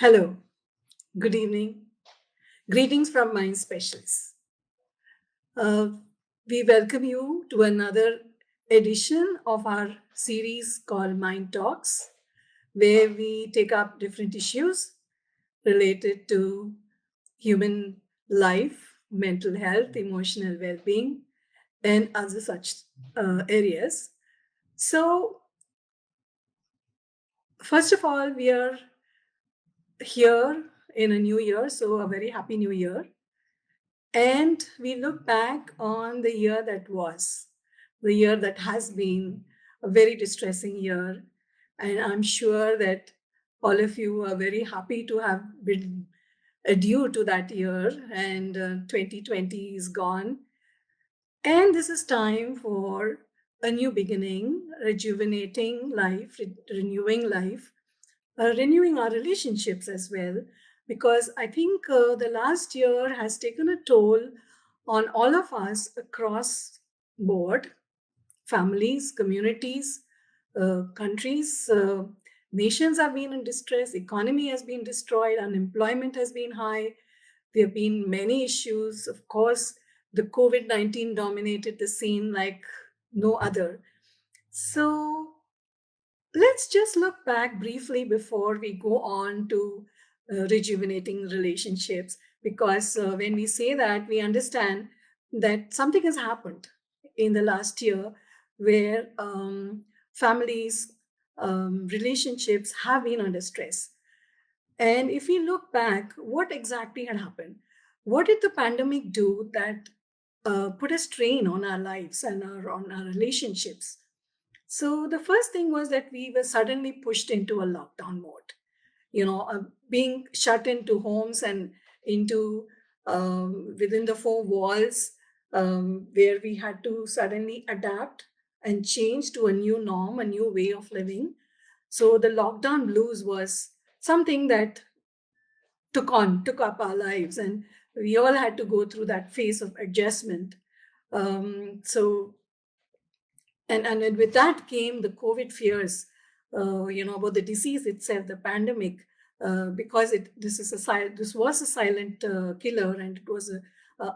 Hello, good evening. Greetings from Mind Specialists. Uh, we welcome you to another edition of our series called Mind Talks, where we take up different issues related to human life, mental health, emotional well being, and other such areas. So, first of all, we are here in a new year, so a very happy new year. And we look back on the year that was, the year that has been a very distressing year. And I'm sure that all of you are very happy to have been due to that year. And 2020 is gone. And this is time for a new beginning, rejuvenating life, renewing life, renewing our relationships as well, because I think the last year has taken a toll on all of us across board, families, communities, countries, nations have been in distress, economy has been destroyed, unemployment has been high. There have been many issues. Of course, the COVID-19 dominated the scene like no other. So let's just look back briefly before we go on to rejuvenating relationships, because when we say that, we understand that something has happened in the last year where families, relationships have been under stress. And if we look back, what exactly had happened? What did the pandemic do that put a strain on our lives and on our relationships? So the first thing was that we were suddenly pushed into a lockdown mode, being shut into homes and into within the four walls, where we had to suddenly adapt and change to a new norm, a new way of living. So the lockdown blues was something that took up our lives, and we all had to go through that phase of adjustment. So and with that came the COVID fears, about the disease itself, the pandemic, because this was a silent killer, and it was a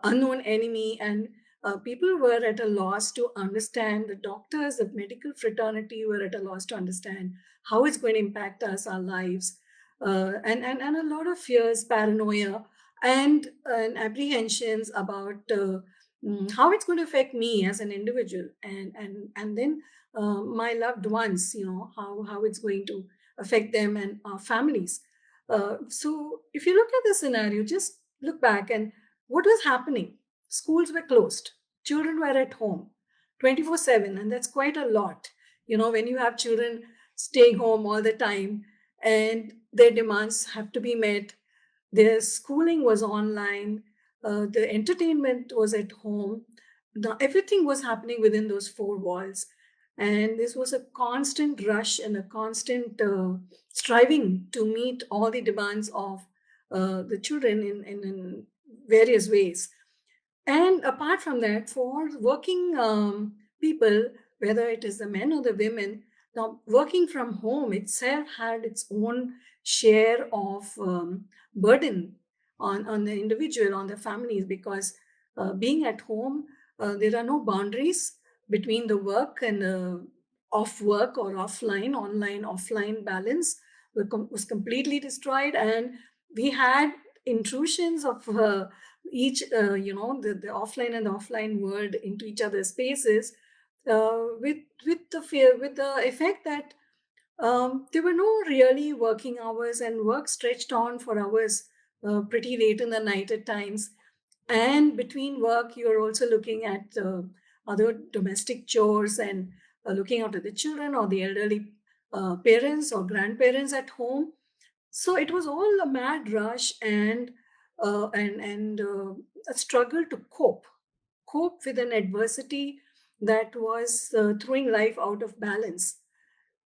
unknown enemy, and people were at a loss to understand. The doctors, the medical fraternity were at a loss to understand how it's going to impact us, our lives, and a lot of fears, paranoia, and apprehensions about. How it's going to affect me as an individual, and then my loved ones, how it's going to affect them and our families. So if you look at the scenario, just look back and what was happening. Schools were closed, children were at home 24/7, and that's quite a lot, when you have children staying home all the time and their demands have to be met. Their schooling was online, the entertainment was at home. Everything was happening within those four walls. And this was a constant rush and a constant striving to meet all the demands of the children in various ways. And apart from that, for working people, whether it is the men or the women, now working from home itself had its own share of burden on the individual, on the families, because being at home, there are no boundaries between the work and off work or offline, online, offline balance was completely destroyed. And we had intrusions of the offline and the offline world into each other's spaces, with the fear, with the effect that there were no really working hours, and work stretched on for hours, pretty late in the night at times. And between work, you're also looking at other domestic chores, and looking after the children or the elderly parents or grandparents at home. So it was all a mad rush, and a struggle to cope with an adversity that was throwing life out of balance.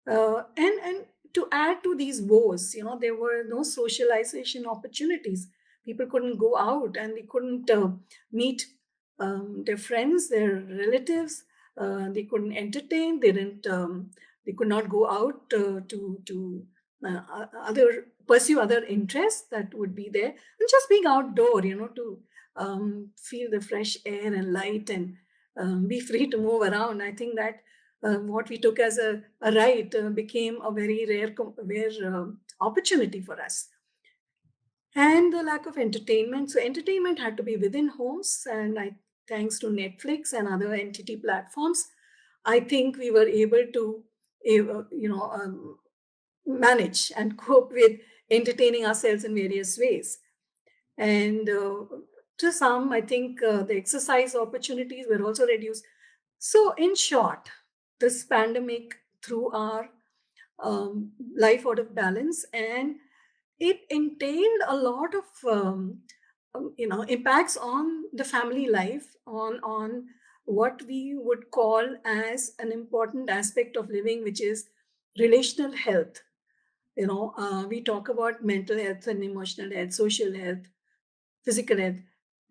And to add to these woes, there were no socialization opportunities. People couldn't go out, and they couldn't meet their friends, their relatives. They couldn't entertain. They didn't. They could not go out to other pursue other interests that would be there, and just being outdoor, to feel the fresh air and light, and be free to move around. I think that what we took as a right became a very rare opportunity for us. And the lack of entertainment. So entertainment had to be within homes, and thanks to Netflix and other entity platforms, I think we were able to, manage and cope with entertaining ourselves in various ways. And to some, I think the exercise opportunities were also reduced. So, in short, this pandemic threw our life out of balance, and it entailed a lot of impacts on the family life, on what we would call as an important aspect of living, which is relational health. We talk about mental health and emotional health, social health, physical health.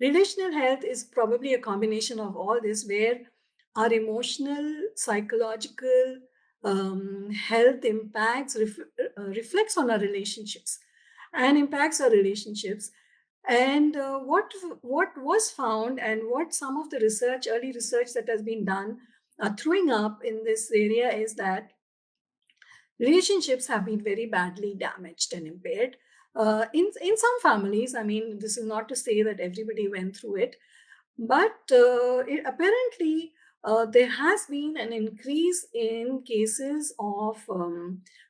Relational health is probably a combination of all this, where our emotional, psychological health impacts reflects on our relationships and impacts our relationships. And what was found, and what some of the early research that has been done, throwing up in this area, is that relationships have been very badly damaged and impaired. In some families, I mean, this is not to say that everybody went through it, but apparently there has been an increase in cases of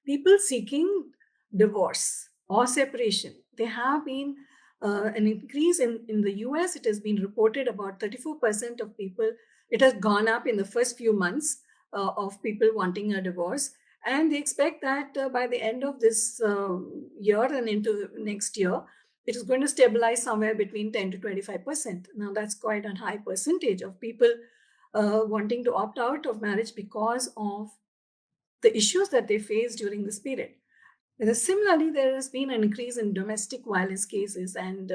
people seeking divorce or separation. There have been an increase in the US. It has been reported about 34% of people. It has gone up in the first few months of people wanting a divorce. And they expect that by the end of this year and into next year, it is going to stabilize somewhere between 10 to 25%. Now, that's quite a high percentage of people wanting to opt out of marriage because of the issues that they face during this period. Similarly, there has been an increase in domestic violence cases, and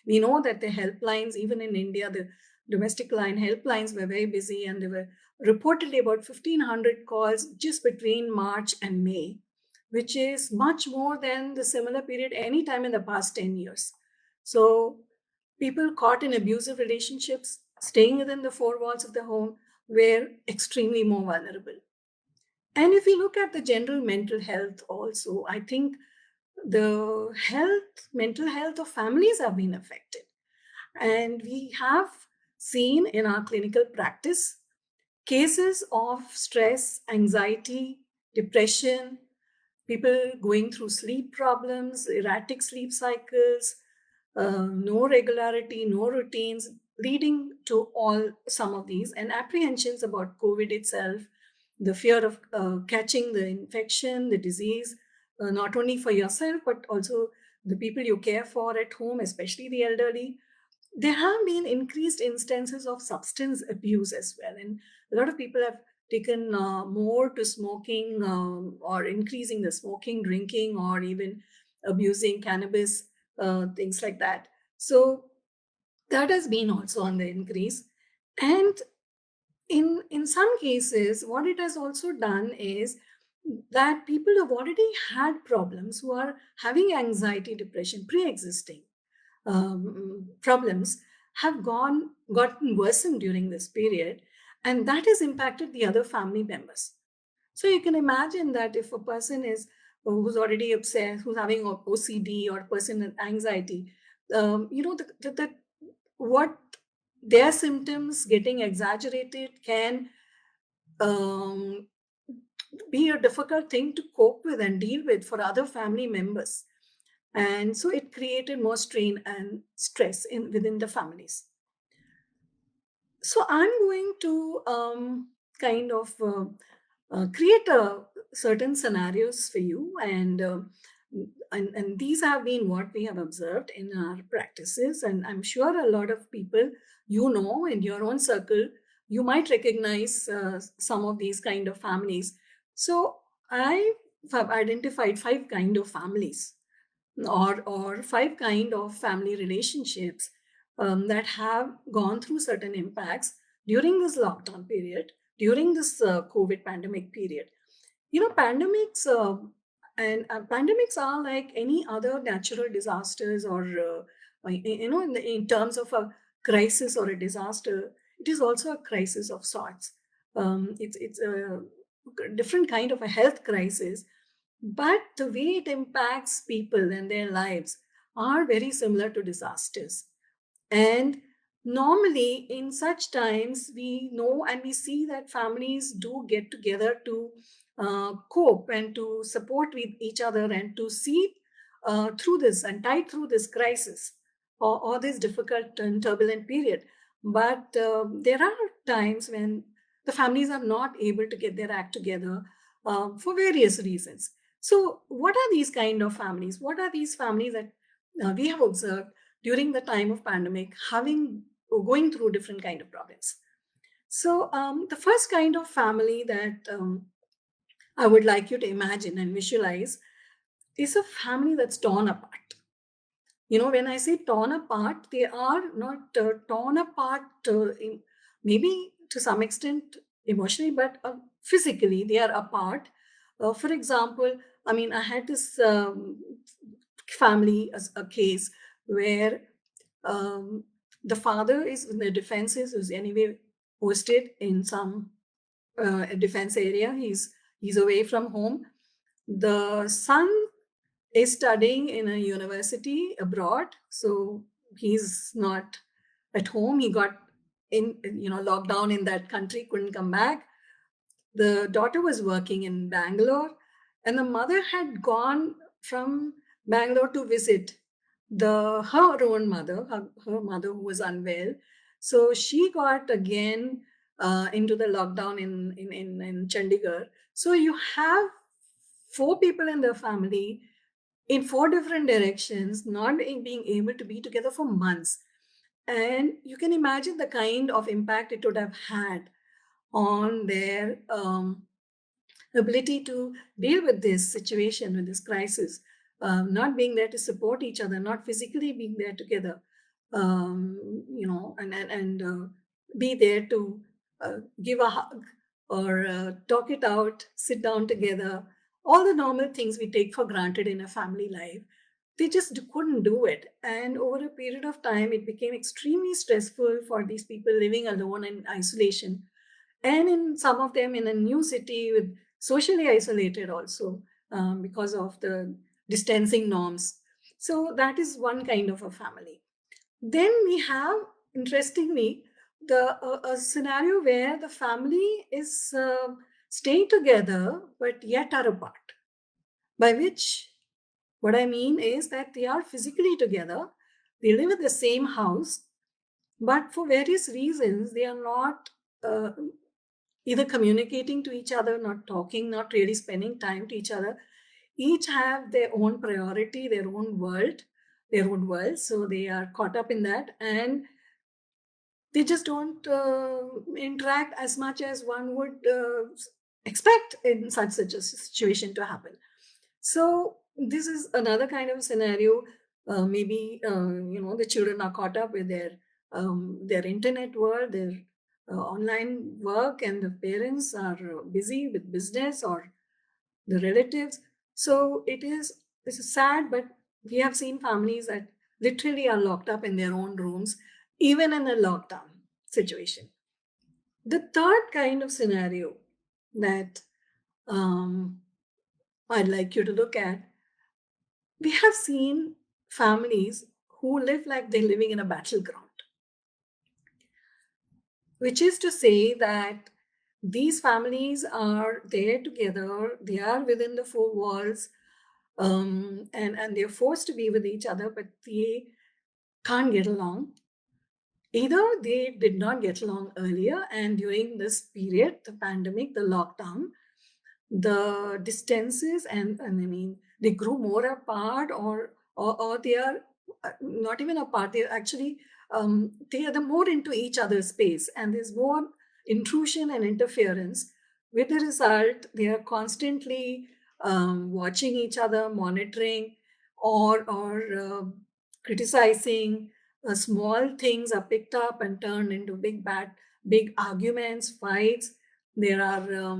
we know that the helplines, even in India, the domestic line helplines were very busy, and there were reportedly about 1,500 calls just between March and May, which is much more than the similar period any time in the past 10 years. So, people caught in abusive relationships, staying within the four walls of the home, were extremely more vulnerable. And if we look at the general mental health also, I think mental health of families have been affected. And we have seen in our clinical practice cases of stress, anxiety, depression, people going through sleep problems, erratic sleep cycles, no regularity, no routines, leading to all some of these, and apprehensions about COVID itself, the fear of catching the infection, the disease, not only for yourself, but also the people you care for at home, especially the elderly. There have been increased instances of substance abuse as well. And a lot of people have taken more to smoking, or increasing the smoking, drinking, or even abusing cannabis, things like that. So that has been also on the increase. And in some cases, what it has also done is that people who have already had problems, who are having anxiety, depression, pre-existing problems, have gotten worsened during this period, and that has impacted the other family members. So you can imagine that if a person is who's already upset, who's having OCD, or person with anxiety, what their symptoms getting exaggerated can um, be a difficult thing to cope with and deal with for other family members. And so it created more strain and stress within the families. So I'm going to kind of create certain scenarios for you, and these have been what we have observed in our practices, and I'm sure a lot of people, in your own circle, you might recognize some of these kind of families. So I have identified five kind of families, or five kind of family relationships that have gone through certain impacts during this lockdown period, during this COVID pandemic period. Pandemics and pandemics are like any other natural disasters, or in terms of a crisis or a disaster, it is also a crisis of sorts. It's a different kind of a health crisis, but the way it impacts people and their lives are very similar to disasters. And normally, in such times, we know and we see that families do get together to cope and to support with each other and to see through this and tide through this crisis, or this difficult and turbulent period. But there are times when the families are not able to get their act together for various reasons. So, what are these kind of families? What are these families that we have observed during the time of pandemic, having going through different kind of problems? So the first kind of family that I would like you to imagine and visualize is a family that's torn apart. When I say torn apart, they are not torn apart maybe to some extent emotionally, but physically they are apart. For example, I mean, I had this family as a case where um, the father is in the defenses, is anyway posted in some defense area. He's away from home. The son is studying in a university abroad, so he's not at home. He got in, locked down in that country, couldn't come back. The daughter was working in Bangalore, and the mother had gone from Bangalore to visit her own mother, her mother who was unwell. So she got again into the lockdown in Chandigarh. So you have four people in the family in four different directions, not being able to be together for months. And you can imagine the kind of impact it would have had on their ability to deal with this situation, with this crisis, not being there to support each other, not physically being there together, and be there to give a hug or talk it out, sit down together, all the normal things we take for granted in a family life. They just couldn't do it. And over a period of time, it became extremely stressful for these people living alone in isolation, and in some of them in a new city with socially isolated also, because of the distancing norms. So that is one kind of a family. Then we have, interestingly, a scenario where the family is staying together but yet are apart, by which what I mean is that they are physically together, they live in the same house, but for various reasons they are not uh, either communicating to each other, not talking, not really spending time to each other. Each have their own priority, their own world. So they are caught up in that, and they just don't interact as much as one would expect in such a situation to happen. So this is another kind of scenario. Maybe the children are caught up with their internet world, their online work, and the parents are busy with business or the relatives. So this is sad, but we have seen families that literally are locked up in their own rooms, even in a lockdown situation. The third kind of scenario that um, I'd like you to look at, we have seen families who live like they're living in a battleground, which is to say that these families are there together, they are within the four walls, and they're forced to be with each other, but they can't get along. Either they did not get along earlier, and during this period, the pandemic, the lockdown, the distances and I mean they grew more apart, or they are not even apart. They're actually they are the more into each other's space, and there's more intrusion and interference. With the result, they are constantly watching each other, monitoring, or criticizing. Small things are picked up and turned into big arguments, fights. There are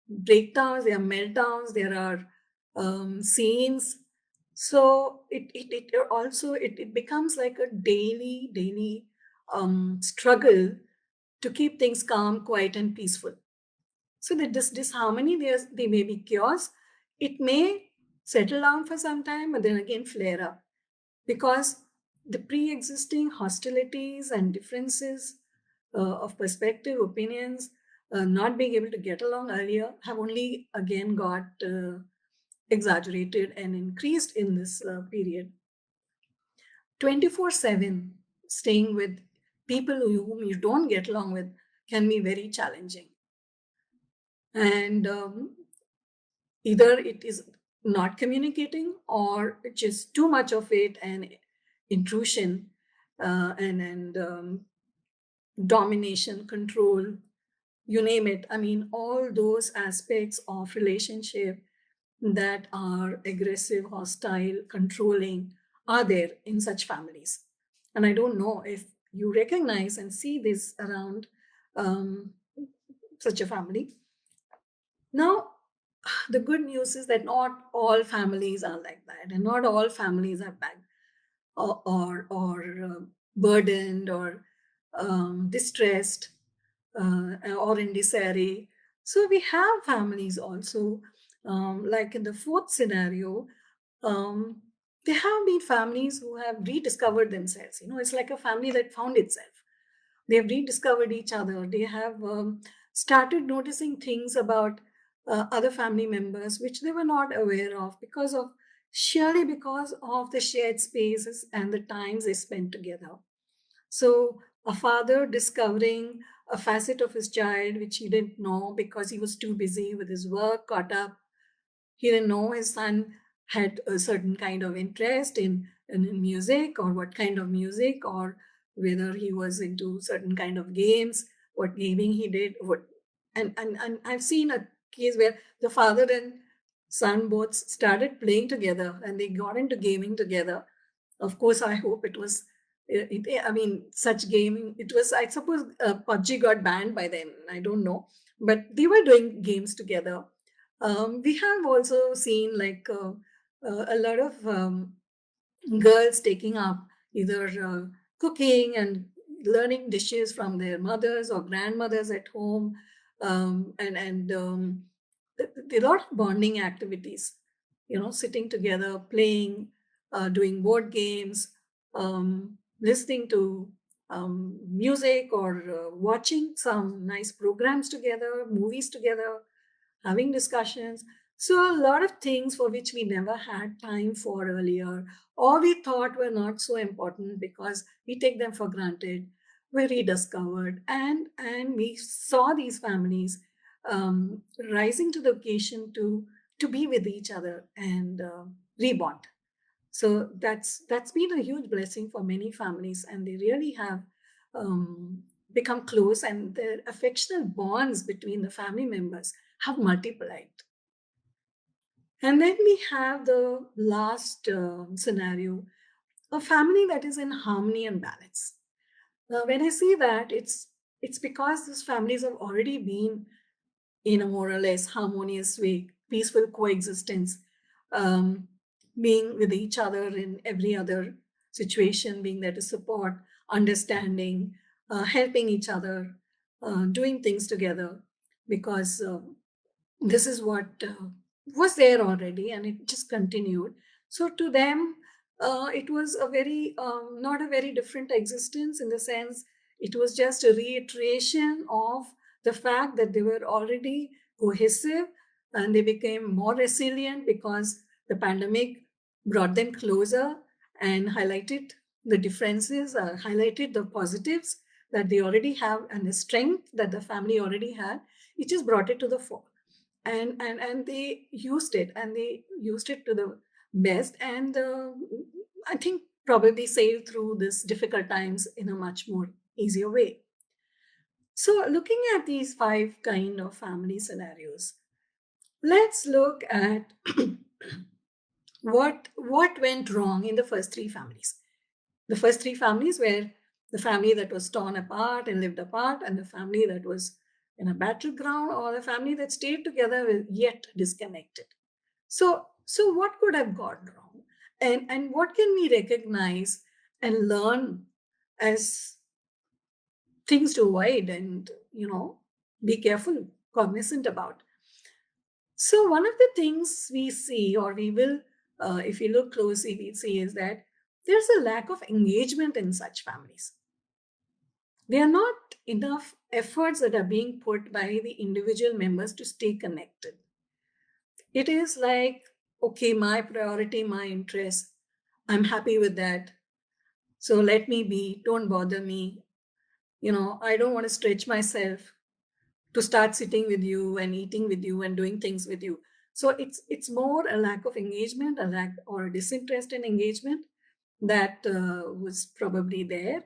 breakdowns, there are meltdowns, there are scenes. So it becomes like a daily struggle to keep things calm, quiet, and peaceful. So that this disharmony, there may be chaos. It may settle down for some time, but then again flare up, because the pre-existing hostilities and differences of perspective, opinions, not being able to get along earlier, have only again got exaggerated and increased in this period. 24/7 staying with people whom you don't get along with can be very challenging. And either it is not communicating, or just too much of it, and intrusion, and domination, control, you name it. I mean, all those aspects of relationship that are aggressive, hostile, controlling are there in such families. And I don't know if you recognize and see this around um, such a family. Now, the good news is that not all families are like that, and not all families are bad, or burdened, or distressed, or in disarray. So we have families also, like in the fourth scenario, um, there have been families who have rediscovered themselves. It's like a family that found itself. They have rediscovered each other. They have started noticing things about other family members which they were not aware of, surely because of the shared spaces and the times they spent together. So a father discovering a facet of his child which he didn't know because he was too busy with his work, caught up. He didn't know his son had a certain kind of interest in music, or what kind of music, or whether he was into certain kind of games, what gaming he did, and I've seen a case where the father and son both started playing together and they got into gaming together. Of course, I hope it was. I mean, such gaming. It was. I suppose PUBG got banned by then. I don't know, but they were doing games together. We have also seen like a lot of girls taking up either cooking and learning dishes from their mothers or grandmothers at home, and a lot of bonding activities. Sitting together, playing, doing board games, listening to music, or watching some nice programs together, movies together, having discussions. So, a lot of things for which we never had time for earlier, or we thought were not so important because we take them for granted, were rediscovered. And we saw these families rising to the occasion to be with each other and rebond. So that's been a huge blessing for many families, and they really have um, become close, and the affectional bonds between the family members have multiplied. And then we have the last scenario, a family that is in harmony and balance. Now, when I see that, it's because these families have already been in a more or less harmonious way, peaceful coexistence, um, being with each other in every other situation, being there to support, understanding, helping each other, doing things together, because this is what was there already and it just continued. So to them, it was a very not a very different existence, in the sense it was just a reiteration of the fact that they were already cohesive, and they became more resilient because the pandemic brought them closer and highlighted the differences, highlighted the positives that they already have, and the strength that the family already had. It just brought it to the fore, and they used it to the best, and I think probably sailed through this difficult times in a much more easier way. So looking at these five kind of family scenarios, let's look at what went wrong in the first three families. The first three families were the family that was torn apart and lived apart, and the family that was in a battleground, or the family that stayed together yet disconnected. So So what could have gone wrong? And what can we recognize and learn as things to avoid and, be careful, cognizant about? So one of the things we see, or we will, if you look closely, we see is that there's a lack of engagement in such families. There are not enough efforts that are being put by the individual members to stay connected. It is like, okay, my priority, my interest, I'm happy with that. So let me be, don't bother me. I don't want to stretch myself to start sitting with you and eating with you and doing things with you. So it's more a lack of engagement, a lack or a disinterest in engagement that was probably there.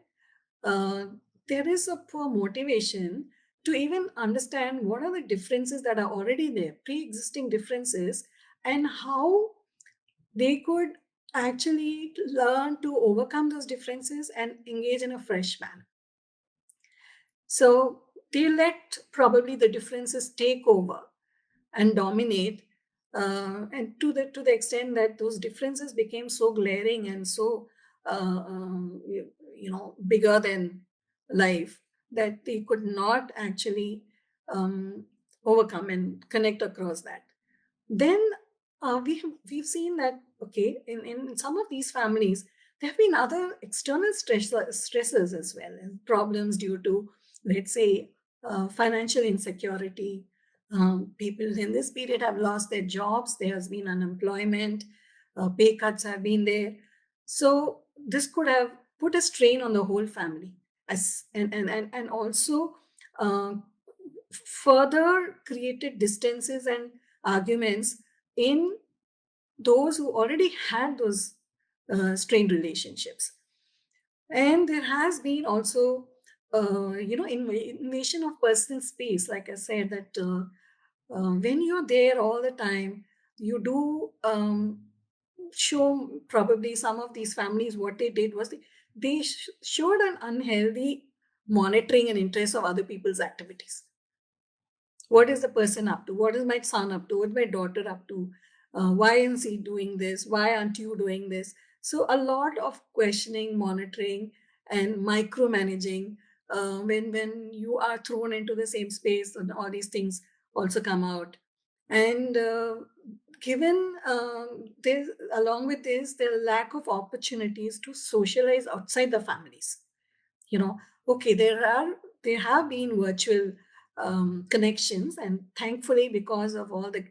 uh, there is a poor motivation to even understand what are the differences that are already there, pre-existing differences, and how they could actually learn to overcome those differences and engage in a fresh manner. So they let probably the differences take over and dominate, and to the extent that those differences became so glaring and so bigger than life, that they could not actually um, overcome and connect across that. Then we've seen that, okay, in some of these families there have been other external stresses as well, and problems due to, let's say, financial insecurity. People in this period have lost their jobs, there has been unemployment, pay cuts have been there. So this could have put a strain on the whole family, as and also uh, further created distances and arguments in those who already had those strained relationships. And there has been also, invasion of personal space. Like I said, that when you're there all the time, you do show, probably some of these families, what they did was they showed an unhealthy monitoring and interest of other people's activities. What is the person up to? What is my son up to? What's my daughter up to? Why is he doing this? Why aren't you doing this? So a lot of questioning, monitoring, and micromanaging. When you are thrown into the same space, and all these things also come out. And given this, along with this, the lack of opportunities to socialize outside the families. you know okay, there have been virtual connections, and thankfully, because of all the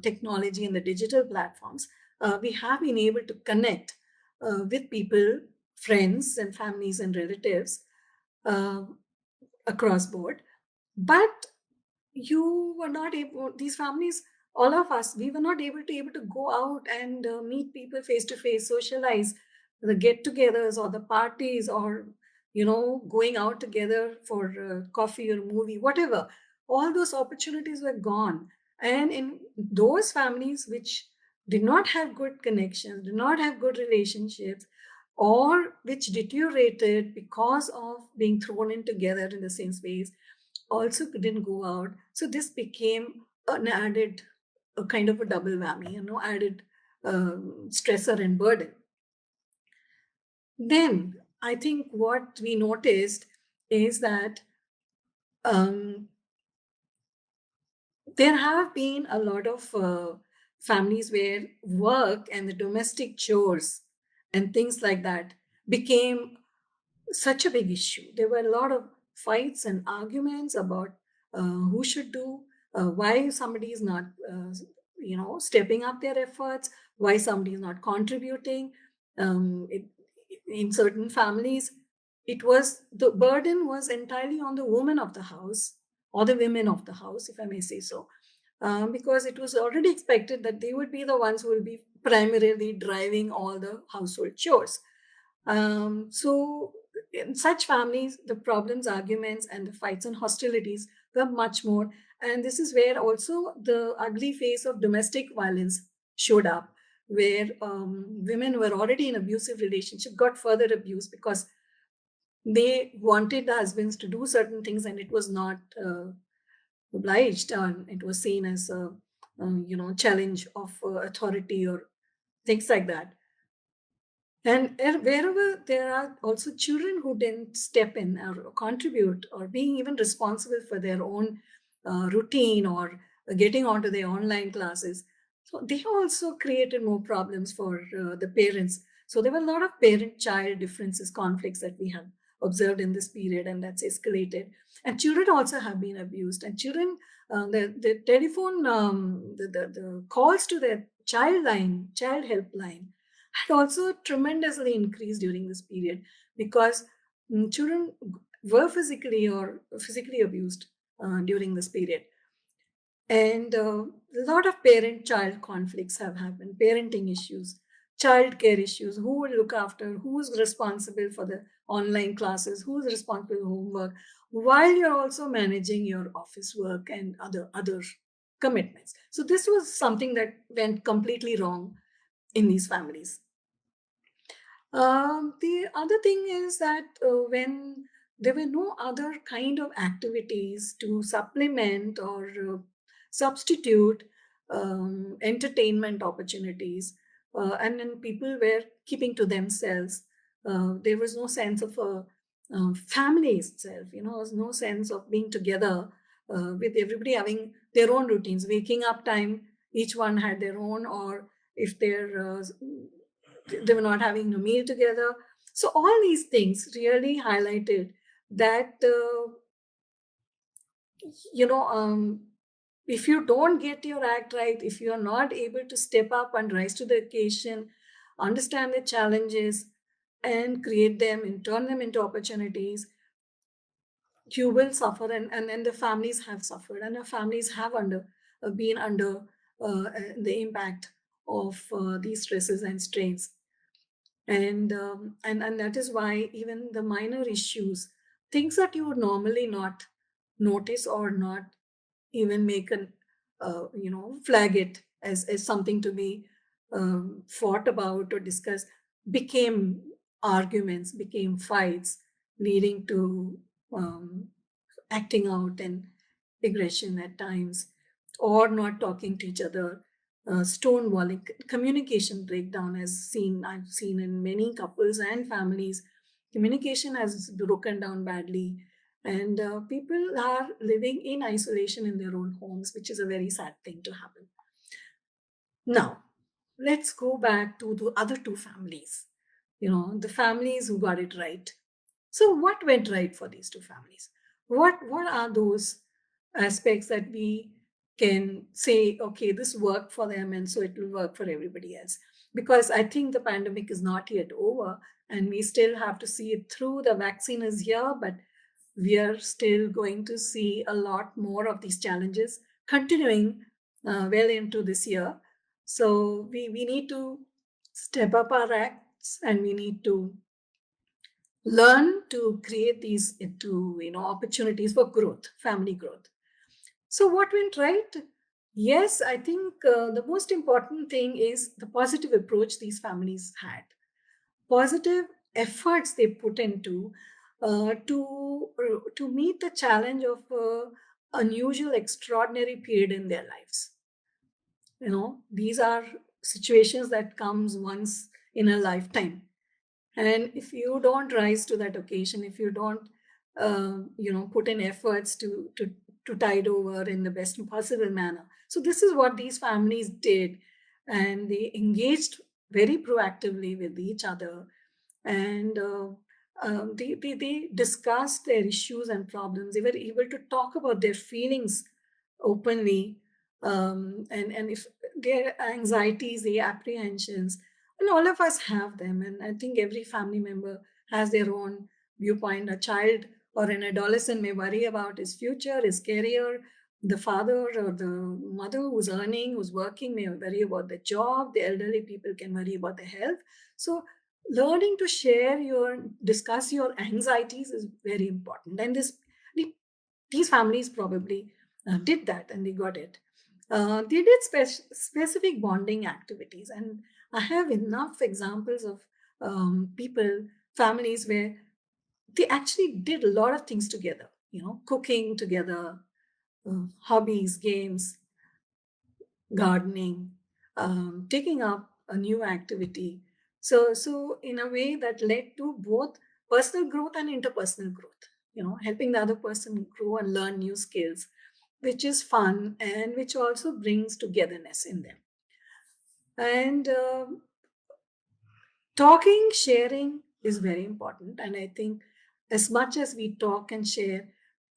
technology and the digital platforms, we have been able to connect with people, friends and families and relatives, uh, across board. But you were not able, these families, all of us, we were not able to go out and meet people face to face, socialize, the get-togethers or the parties, or going out together for coffee or movie, whatever. All those opportunities were gone. And in those families which did not have good connections, did not have good relationships, or which deteriorated because of being thrown in together in the same space, also couldn't go out. So this became an added, a kind of a double whammy, added stressor and burden. Then I think what we noticed is that um, there have been a lot of families where work and the domestic chores and things like that became such a big issue. There were a lot of fights and arguments about who should do, why somebody is not, stepping up their efforts, why somebody is not contributing. In certain families, it was, the burden was entirely on the woman of the house, or the women of the house, if I may say so, because it was already expected that they would be the ones who will be primarily driving all the household chores. So, in such families, the problems, arguments, and the fights and hostilities were much more. And this is where also the ugly face of domestic violence showed up, where women were already in abusive relationship, got further abused because they wanted the husbands to do certain things, and it was not obliged, and it was seen as challenge of authority or things like that. And wherever there are also children who didn't step in or contribute or being even responsible for their own routine or getting onto their online classes, so they also created more problems for the parents. So there were a lot of parent-child differences, conflicts that we have observed in this period, and that's escalated. And children also have been abused. And children, the telephone, the calls to their child line, child helpline had also tremendously increased during this period because children were physically abused during this period. And a lot of parent-child conflicts have happened, parenting issues, child care issues, who will look after, who's responsible for the online classes, who's responsible for homework, while you're also managing your office work and other commitments. So this was something that went completely wrong in these families. The other thing is that when there were no other kind of activities to supplement or substitute entertainment opportunities, and then people were keeping to themselves, there was no sense of a family itself, there was no sense of being together with everybody having their own routines, waking up time, each one had their own, or if they were not having a meal together. So all these things really highlighted that you know if you don't get your act right, if you are not able to step up and rise to the occasion, understand the challenges and create them and turn them into opportunities, you will suffer. And the families have suffered, and the families have been under the impact of these stresses and strains. And that is why even the minor issues, things that you would normally not notice or not even make an flag it as something to be fought about or discussed, became arguments, became fights, leading to um, acting out and aggression at times, or not talking to each other, stonewalling, communication breakdown, I've seen in many couples and families. Communication has broken down badly, and people are living in isolation in their own homes, which is a very sad thing to happen. Now, let's go back to the other two families, the families who got it right. So what went right for these two families? What are those aspects that we can say, okay, this worked for them and so it will work for everybody else? Because I think the pandemic is not yet over and we still have to see it through. The vaccine is here, but we are still going to see a lot more of these challenges continuing well into this year. So we need to step up our acts and we need to learn to create these into opportunities for growth, family growth. So what went right? Yes, I think the most important thing is the positive approach these families had, positive efforts they put into to meet the challenge of unusual extraordinary period in their lives. These are situations that comes once in a lifetime, and if you don't rise to that occasion, if you don't put in efforts to tide over in the best possible manner. So this is what these families did, and they engaged very proactively with each other, and they discussed their issues and problems. They were able to talk about their feelings openly, and if their anxieties, their apprehensions, and all of us have them. And I think every family member has their own viewpoint. A child or an adolescent may worry about his future, his career. The father or the mother who's earning, who's working, may worry about the job. The elderly people can worry about their health. So learning to discuss your anxieties is very important. And these families probably did that and they got it. They did specific bonding activities, and I have enough examples of people, families where they actually did a lot of things together. Cooking together, hobbies, games, gardening, taking up a new activity. So in a way that led to both personal growth and interpersonal growth, helping the other person grow and learn new skills, which is fun and which also brings togetherness in them. And talking, sharing is very important. And I think as much as we talk and share,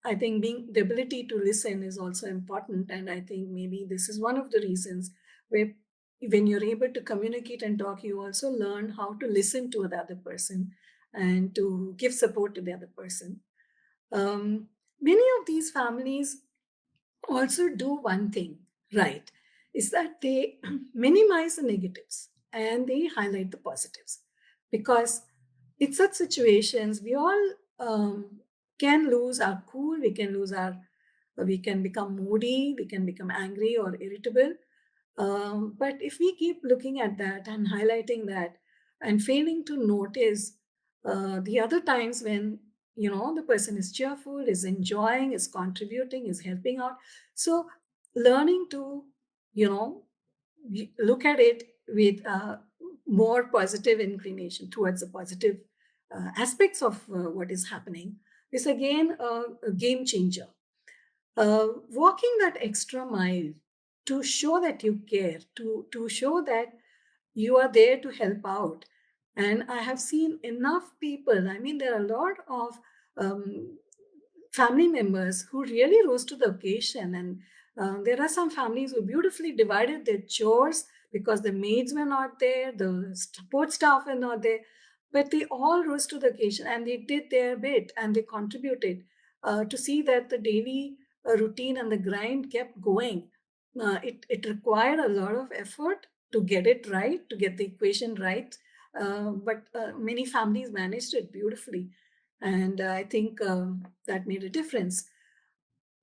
I think being the ability to listen is also important. And I think maybe this is one of the reasons where when you're able to communicate and talk, you also learn how to listen to the other person and to give support to the other person. Um, Many of these families also do one thing right, is that they minimize the negatives and they highlight the positives, because in such situations we all can lose our cool, we can become moody, we can become angry or irritable. But if we keep looking at that and highlighting that and failing to notice the other times when the person is cheerful, is enjoying, is contributing, is helping out, so learning to you know look at it with more positive inclination towards the positive aspects of what is happening is again a game changer. Walking that extra mile to show that you care, to show that you are there to help out. And I have seen enough people, I mean, there are a lot of um, family members who really rose to the occasion. And there are some families who beautifully divided their chores because the maids were not there, the support staff were not there, but they all rose to the occasion and they did their bit and they contributed to see that the daily routine and the grind kept going. It required a lot of effort to get it right, to get the equation right. But many families managed it beautifully. And I think that made a difference.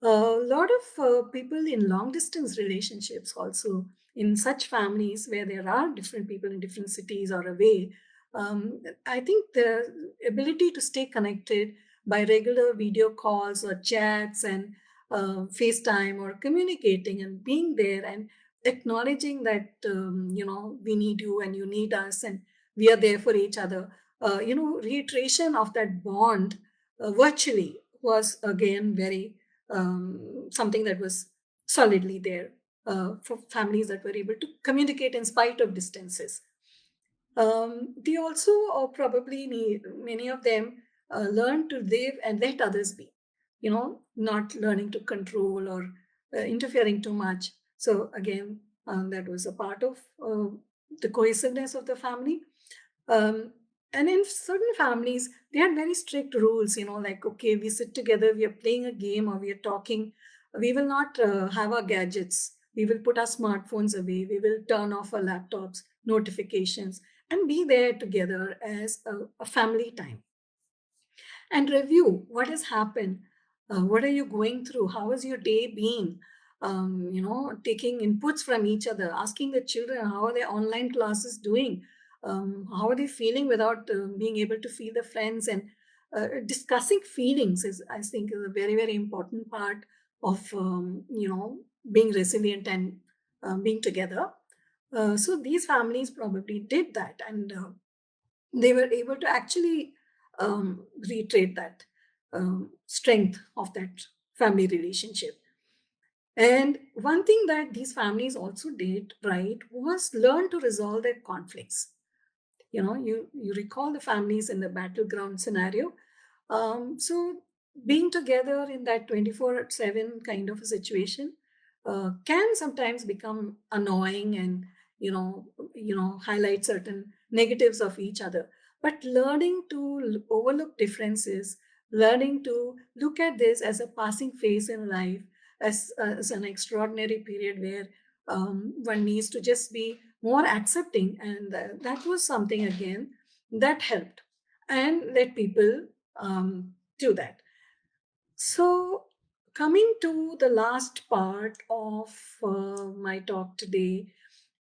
A lot of people in long distance relationships also, in such families where there are different people in different cities or away, I think the ability to stay connected by regular video calls or chats and FaceTime or communicating and being there and acknowledging that we need you and you need us and we are there for each other. Reiteration of that bond virtually was again very something that was solidly there for families that were able to communicate in spite of distances. They also, or probably many of them, learn to live and let others be, not learning to control or interfering too much. So, again, that was a part of the cohesiveness of the family. um, and in certain families, they had very strict rules, like, okay, we sit together, we are playing a game or we are talking. We will not have our gadgets. We will put our smartphones away. We will turn off our laptops, notifications, and be there together as a family time and review what has happened. What are you going through? How has your day been? Taking inputs from each other, asking the children how are their online classes doing, how are they feeling without being able to feel the friends, and discussing feelings is, I think, is a very very important part of being resilient and being together. So these families probably did that, and they were able to actually reiterate that strength of that family relationship. And one thing that these families also did right was learn to resolve their conflicts. You recall the families in the battleground scenario. So being together in that 24/7 kind of a situation can sometimes become annoying and highlight certain negatives of each other. But learning to overlook differences, learning to look at this as a passing phase in life, as an extraordinary period where one needs to just be more accepting, and that was something again that helped and let people do that. So, coming to the last part of my talk today,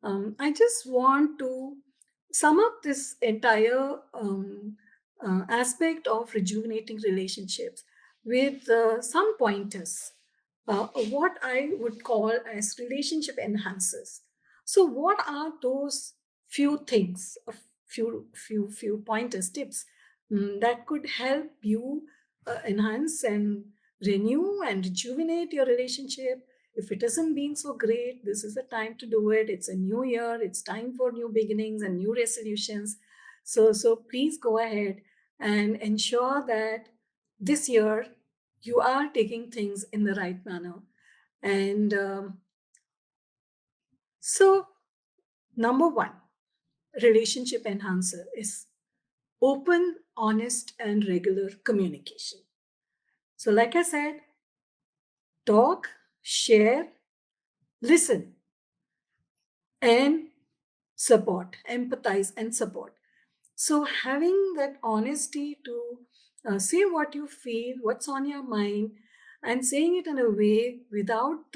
I just want to sum up this entire aspect of rejuvenating relationships with some pointers. what I would call as relationship enhancers. So, what are those few things, a few pointers, tips that could help you enhance and renew and rejuvenate your relationship? If it hasn't been so great, this is the time to do it. It's a new year. It's time for new beginnings and new resolutions. So please go ahead and ensure that this year you are taking things in the right manner. And so, number one, relationship enhancer is open, honest, and regular communication. So, like I said, talk, share, listen, and support, empathize, and support. So, having that honesty to say what you feel, what's on your mind, and saying it in a way without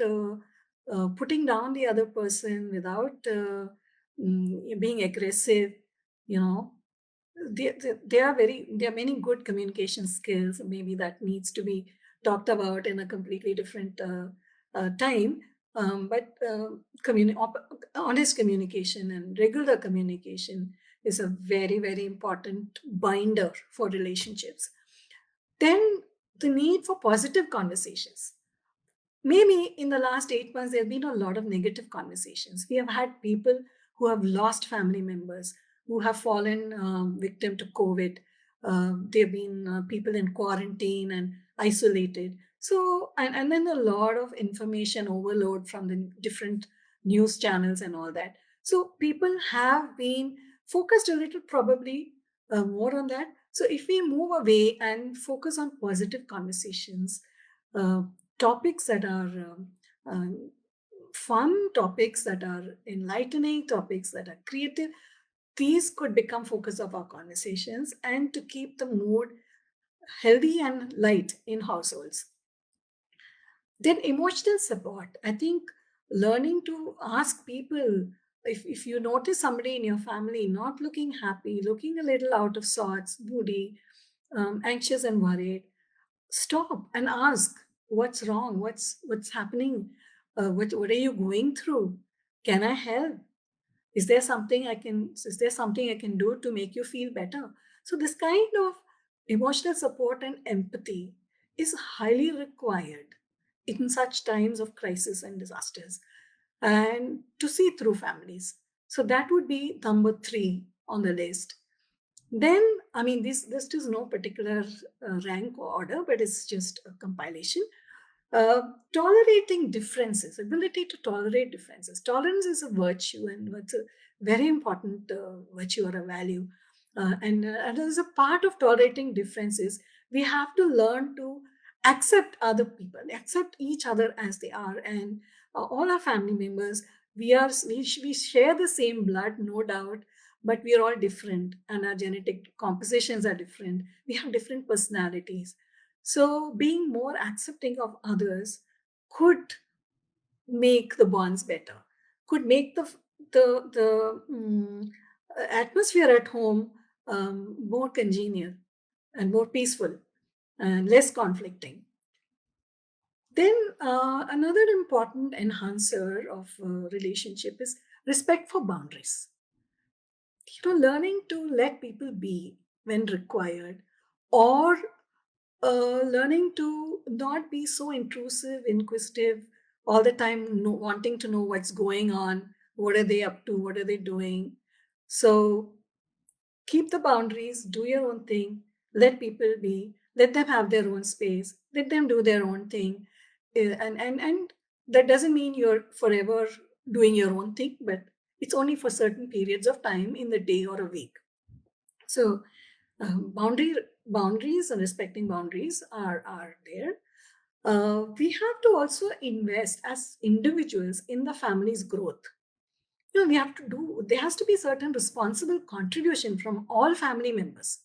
putting down the other person, without being aggressive, you know, there are many good communication skills maybe that needs to be talked about in a completely different time. But honest communication and regular communication is a very, very important binder for relationships. Then the need for positive conversations. Maybe in the last 8 months, there have been a lot of negative conversations. We have had people who have lost family members, who have fallen victim to COVID. There have been people in quarantine and isolated. So, and then a lot of information overload from the different news channels and all that. So, people have been focused a little probably more on that. So, if we move away and focus on positive conversations, uh, topics that are fun, topics that are enlightening, topics that are creative, these could become focus of our conversations and to keep the mood healthy and light in households. Then emotional support. I think learning to ask people, if you notice somebody in your family not looking happy, looking a little out of sorts, moody, anxious and worried, stop and ask what's wrong, what's happening, what are you going through, can I help, is there something I can do to make you feel better? So this kind of emotional support and empathy is highly required in such times of crisis and disasters, and to see through families. So that would be number 3 on the list. Then, I mean, this list is no particular rank or order, but it's just a compilation. Tolerating differences, ability to tolerate differences. Tolerance is a virtue, and it's a very important virtue or a value. And as a part of tolerating differences, we have to learn to accept other people, accept each other as they are, and all our family members. We share the same blood, no doubt, but we are all different, and our genetic compositions are different. We have different personalities, so being more accepting of others could make the bonds better, could make the atmosphere at home more congenial and more peaceful and less conflicting. Then another important enhancer of relationship is respect for boundaries. Learning to let people be when required, or learning to not be so intrusive, inquisitive, all the time, wanting to know what's going on, what are they up to, what are they doing. So keep the boundaries, do your own thing, let people be, let them have their own space, let them do their own thing. And that doesn't mean you're forever doing your own thing, but it's only for certain periods of time in the day or a week. So boundaries and respecting boundaries are there. We have to also invest as individuals in the family's growth. We have to do, there has to be certain responsible contribution from all family members,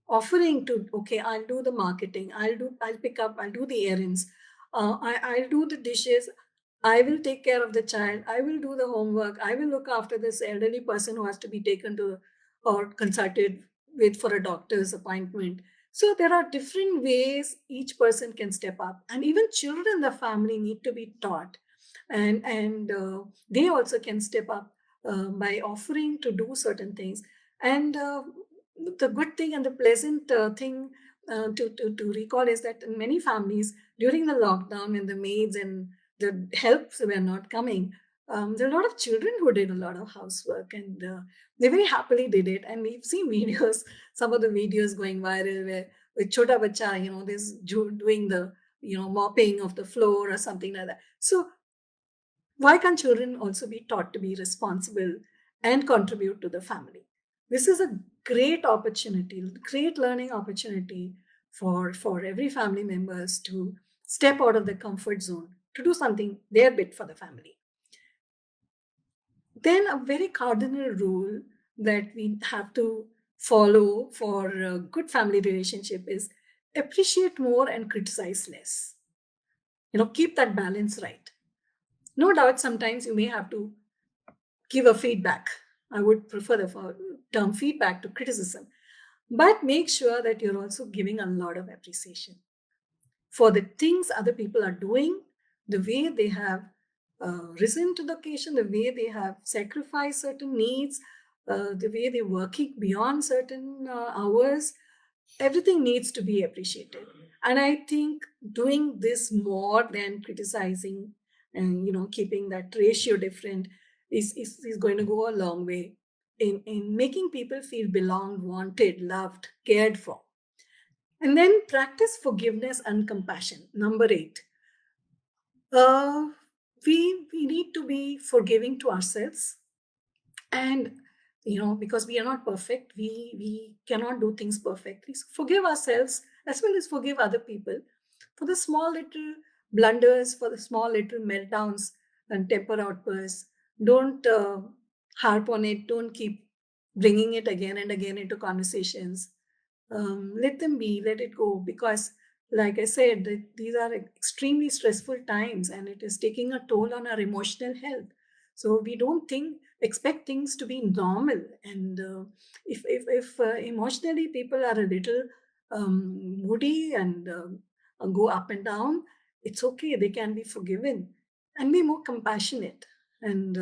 offering to, okay, I'll do the marketing, I'll pick up, I'll do the errands, I'll do the dishes, I will take care of the child, I will do the homework, I will look after this elderly person who has to be taken to or consulted with for a doctor's appointment. So there are different ways each person can step up, and even children in the family need to be taught, and they also can step up by offering to do certain things. And the good thing and the pleasant thing to recall is that in many families during the lockdown, when the maids and the helps were not coming, there are a lot of children who did a lot of housework, and they very happily did it. And we've seen videos, some of the videos going viral where with chota bacha, this doing the mopping of the floor or something like that. So why can't children also be taught to be responsible and contribute to the family? This is a great opportunity, great learning opportunity for every family members to step out of their comfort zone to do something their bit for the family. Then a very cardinal rule that we have to follow for a good family relationship is appreciate more and criticize less. Keep that balance right. No doubt sometimes you may have to give a feedback. I would prefer the term feedback to criticism, but make sure that you're also giving a lot of appreciation for the things other people are doing, the way they have risen to the occasion, the way they have sacrificed certain needs, the way they're working beyond certain hours. Everything needs to be appreciated. And I think doing this more than criticizing and keeping that ratio different is going to go a long way in making people feel belonged, wanted, loved, cared for. And then practice forgiveness and compassion. Number 8. Uh, we need to be forgiving to ourselves, and because we are not perfect, we cannot do things perfectly. So forgive ourselves as well as forgive other people for the small little blunders, for the small little meltdowns and temper outbursts. Don't harp on it. Don't keep bringing it again and again into conversations. Let them be, let it go, because like I said, these are extremely stressful times and it is taking a toll on our emotional health. So we don't expect things to be normal. And if emotionally people are a little moody and go up and down, it's okay, they can be forgiven. And be more compassionate, and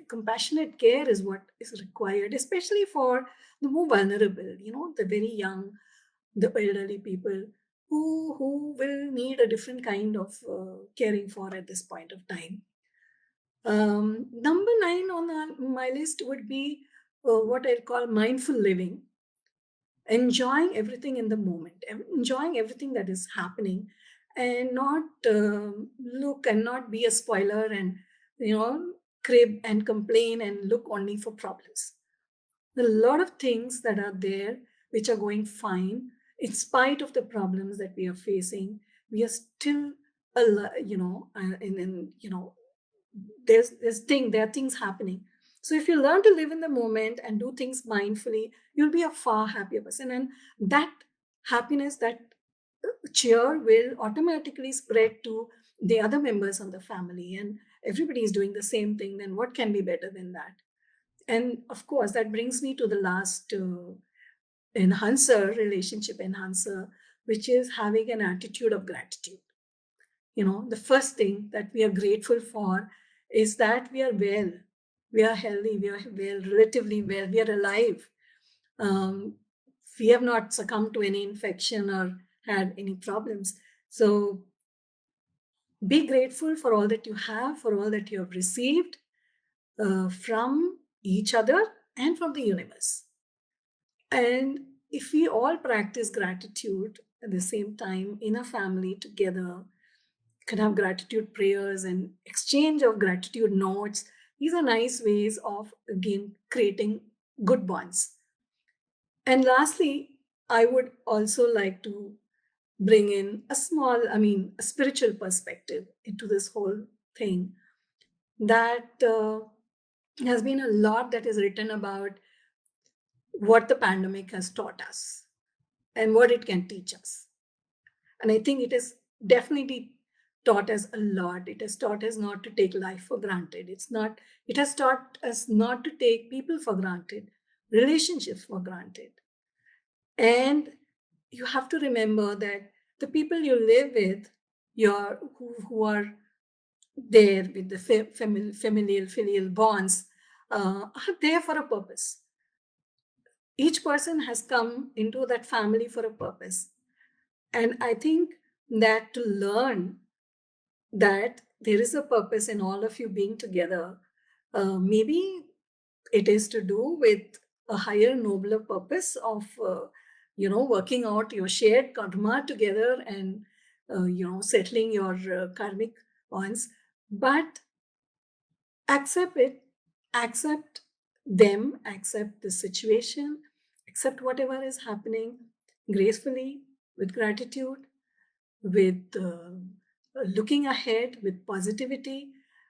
compassionate care is what is required, especially for the more vulnerable, the very young, the elderly people who will need a different kind of caring for at this point of time. Number 9 on my list would be what I call mindful living, enjoying everything in the moment, enjoying everything that is happening, and not look and not be a spoiler and crib and complain and look only for problems. A lot of things that are there which are going fine in spite of the problems that we are facing. We are still in there are things happening. So if you learn to live in the moment and do things mindfully, you'll be a far happier person, and that happiness, that cheer will automatically spread to the other members of the family, and everybody is doing the same thing. Then what can be better than that? And of course, that brings me to the last relationship enhancer, which is having an attitude of gratitude. The first thing that we are grateful for is that we are well, we are healthy, we are well, relatively well, we are alive. Um, we have not succumbed to any infection or had any problems. So be grateful for all that you have, for all that you have received from each other and from the universe. And if we all practice gratitude at the same time in a family together, can have gratitude prayers and exchange of gratitude notes. These are nice ways of, again, creating good bonds. And lastly, I would also like to bring in a spiritual perspective into this whole thing. That has been a lot that is written about what the pandemic has taught us and what it can teach us. And I think it has definitely taught us a lot. It has taught us not to take life for granted. It has taught us not to take people for granted, relationships for granted. And you have to remember that the people you live with, who are there with the familial filial bonds, are there for a purpose. Each person has come into that family for a purpose. And I think that to learn that there is a purpose in all of you being together, maybe it is to do with a higher, nobler purpose of, working out your shared karma together and, settling your karmic bonds. But accept it, accept them, accept the situation, accept whatever is happening gracefully, with gratitude, with looking ahead with positivity,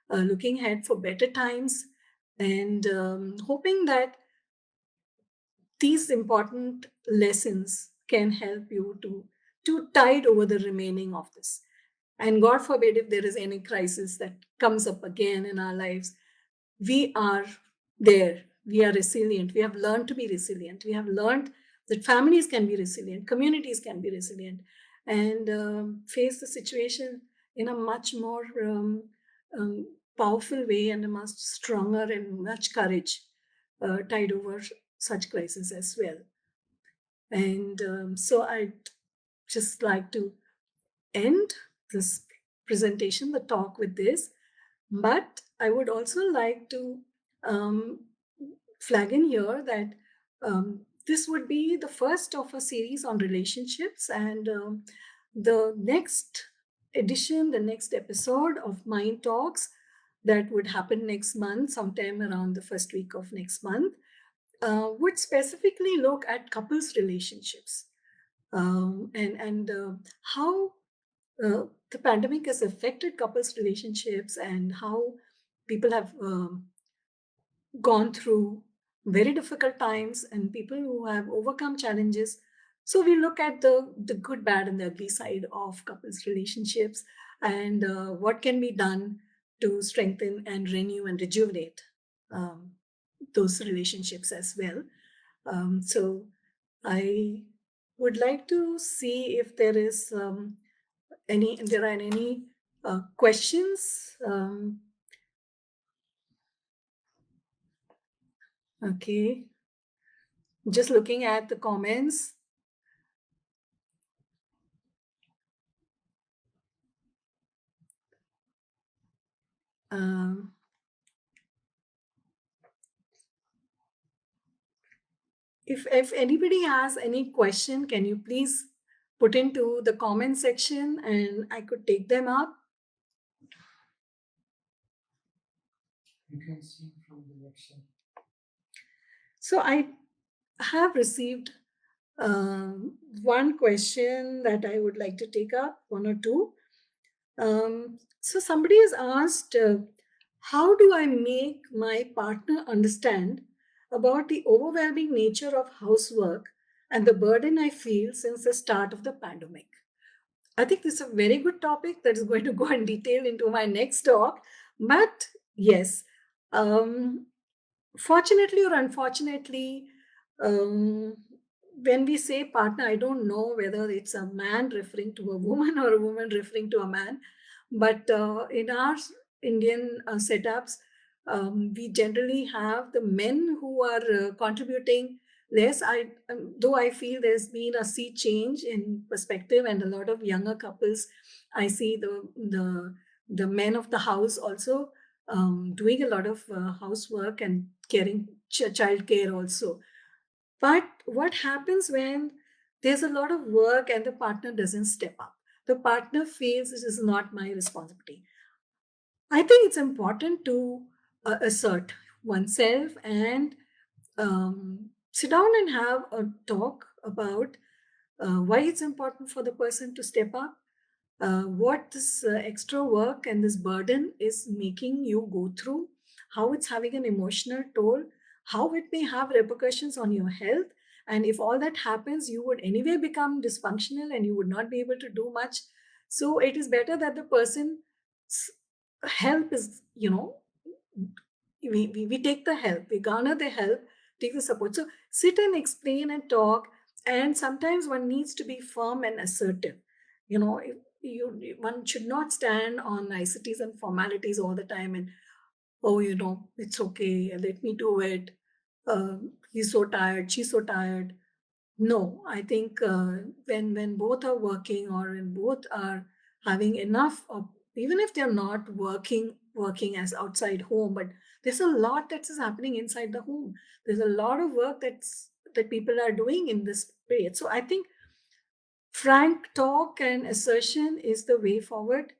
looking ahead for better times, and hoping that these important lessons can help you to tide over the remaining of this. And God forbid if there is any crisis that comes up again in our lives, we are there. We are resilient. We have learned to be resilient. We have learned that families can be resilient, communities can be resilient, and face the situation in a much more um, powerful way and a much stronger and much courage, tide over such crises as well. And so I'd just like to end this presentation, the talk, with this. But I would also like to um, flag in here that this would be the first of a series on relationships, and the next edition, the next episode of Mind Talks that would happen next month, sometime around the first week of next month, would specifically look at couples' relationships, and how the pandemic has affected couples' relationships, and how people have gone through very difficult times, and people who have overcome challenges. So we look at the good, bad, and the ugly side of couples' relationships, and what can be done to strengthen and renew and rejuvenate um, those relationships as well. So I would like to see if there are any questions. Okay, just looking at the comments. Um, if anybody has any question, can you please put into the comment section and I could take them up. You can see from the direction. So I have received one question that I would like to take up, one or two. So somebody has asked, how do I make my partner understand about the overwhelming nature of housework and the burden I feel since the start of the pandemic? I think this is a very good topic that is going to go in detail into my next talk. But yes, um, fortunately or unfortunately, um, when we say partner, I don't know whether it's a man referring to a woman or a woman referring to a man. But in our Indian setups, we generally have the men who are contributing less. Though I feel there's been a sea change in perspective, and a lot of younger couples, I see the men of the house also doing a lot of housework and caring child care also. But what happens when there's a lot of work and the partner doesn't step up? The partner feels this is not my responsibility. I think it's important to assert oneself and sit down and have a talk about why it's important for the person to step up, what this extra work and this burden is making you go through, how it's having an emotional toll, how it may have repercussions on your health. And if all that happens, you would anyway become dysfunctional and you would not be able to do much. So it is better that the person's help is, we take the help, we garner the help, take the support. So sit and explain and talk. And sometimes one needs to be firm and assertive. You know, one should not stand on niceties and formalities all the time and, oh, it's okay, let me do it. He's so tired, she's so tired. No, I think when both are working, or when both are having enough, of, even if they're not working as outside home, but there's a lot that is happening inside the home. There's a lot of work that people are doing in this period. So I think frank talk and assertion is the way forward,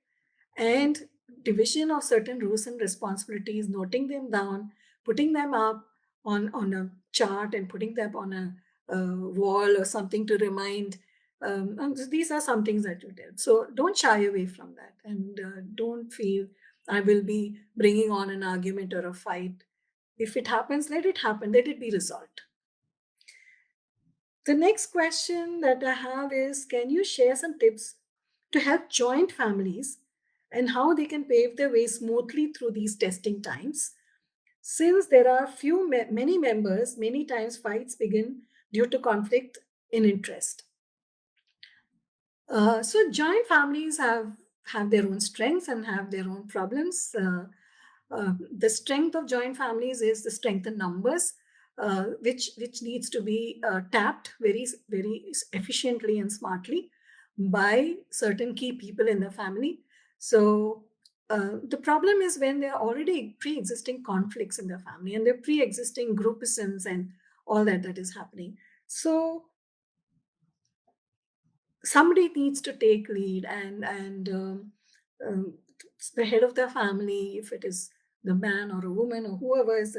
and division of certain roles and responsibilities, noting them down, putting them up on a chart and putting them on a wall or something to remind. And these are some things that you did. So don't shy away from that, and don't feel I will be bringing on an argument or a fight. If it happens, let it happen, let it be resolved. The next question that I have is, can you share some tips to help joint families and how they can pave their way smoothly through these testing times? Since there are many members, many times fights begin due to conflict in interest. So joint families have their own strengths and have their own problems. The strength of joint families is the strength in numbers, which needs to be tapped very efficiently and smartly by certain key people in the family. So the problem is when there are already pre-existing conflicts in the family, and there are pre-existing groupisms and all that is happening. So somebody needs to take lead, and the head of the family, if it is the man or a woman or whoever is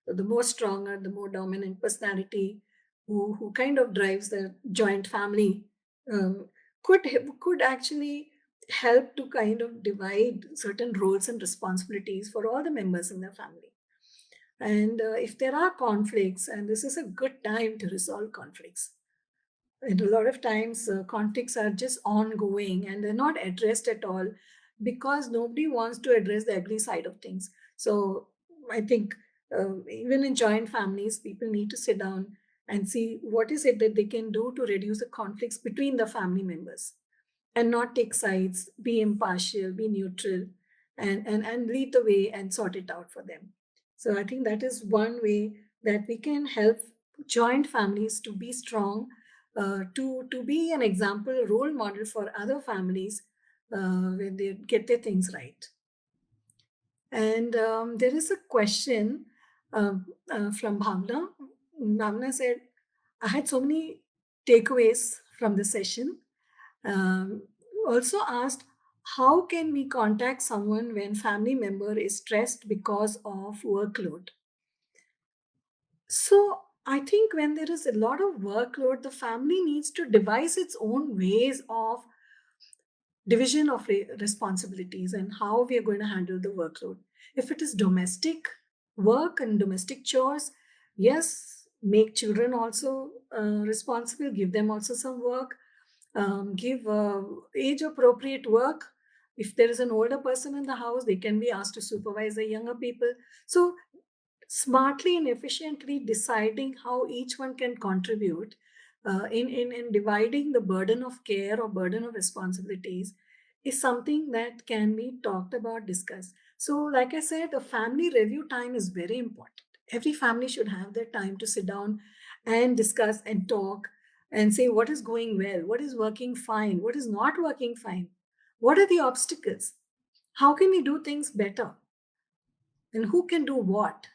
the more stronger, the more dominant personality, who kind of drives the joint family, um, could actually help to kind of divide certain roles and responsibilities for all the members in the family. And if there are conflicts, and this is a good time to resolve conflicts, and a lot of times conflicts are just ongoing and they're not addressed at all, because nobody wants to address the ugly side of things. So I think even in joint families, people need to sit down and see what is it that they can do to reduce the conflicts between the family members, and not take sides, be impartial, be neutral, and lead the way and sort it out for them. So I think that is one way that we can help joint families to be strong, to be an example, role model for other families when they get their things right. And there is a question from Bhavna. Bhavna said, I had so many takeaways from the session. Um, Also asked, how can we contact someone when family member is stressed because of workload? So I think when there is a lot of workload, the family needs to devise its own ways of division of responsibilities and how we are going to handle the workload. If it is domestic work and domestic chores, yes, make children also responsible, give them also some work, give age appropriate work. If there is an older person in the house, they can be asked to supervise the younger people. So smartly and efficiently deciding how each one can contribute in dividing the burden of care or burden of responsibilities is something that can be talked about, discussed. So like I said, the family review time is very important. Every family should have their time to sit down and discuss and talk and say what is going well, what is working fine, what is not working fine, what are the obstacles, how can we do things better, and who can do what.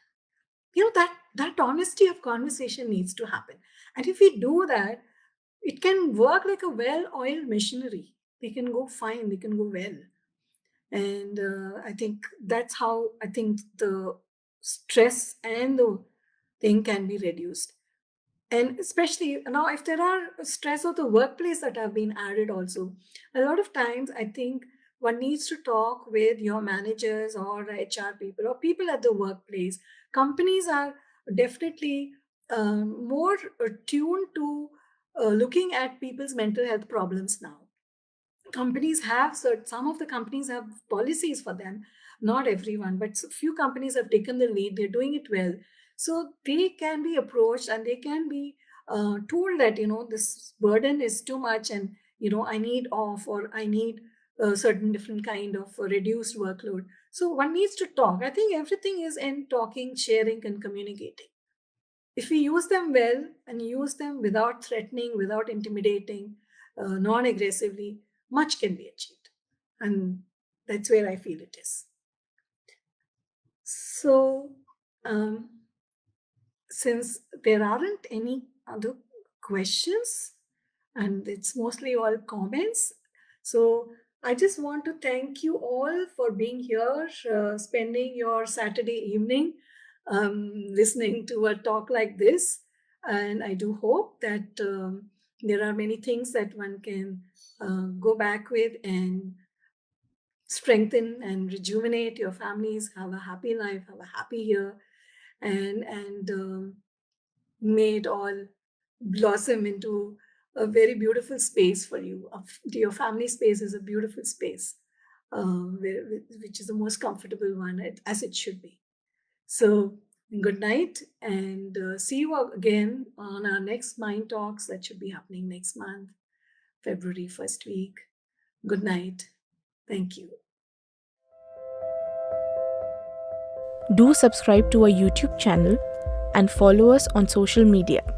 That honesty of conversation needs to happen. And if we do that, it can work like a well-oiled machinery. They can go fine, they can go well. And I think that's how I think the stress and the thing can be reduced. And especially now, if there are stress of the workplace that have been added also, a lot of times I think one needs to talk with your managers or HR people or people at the workplace. Companies are definitely more tuned to looking at people's mental health problems now. Companies have some of the companies have policies for them, not everyone, but few companies have taken the lead, they're doing it well. So they can be approached and they can be told that, this burden is too much, and, I need off, or I need a certain different kind of reduced workload. So one needs to talk. I think everything is in talking, sharing, and communicating. If we use them well and use them without threatening, without intimidating, non aggressively, much can be achieved. And that's where I feel it is. So, um, since there aren't any other questions, and it's mostly all comments, so I just want to thank you all for being here, spending your Saturday evening listening to a talk like this. And I do hope that there are many things that one can go back with and strengthen and rejuvenate your families, have a happy life, have a happy year, and may it all blossom into a very beautiful space for you. Your family space is a beautiful space, which is the most comfortable one, as it should be. So, good night, and see you again on our next Mind Talks that should be happening next month, February 1st week. Good night. Thank you. Do subscribe to our YouTube channel and follow us on social media.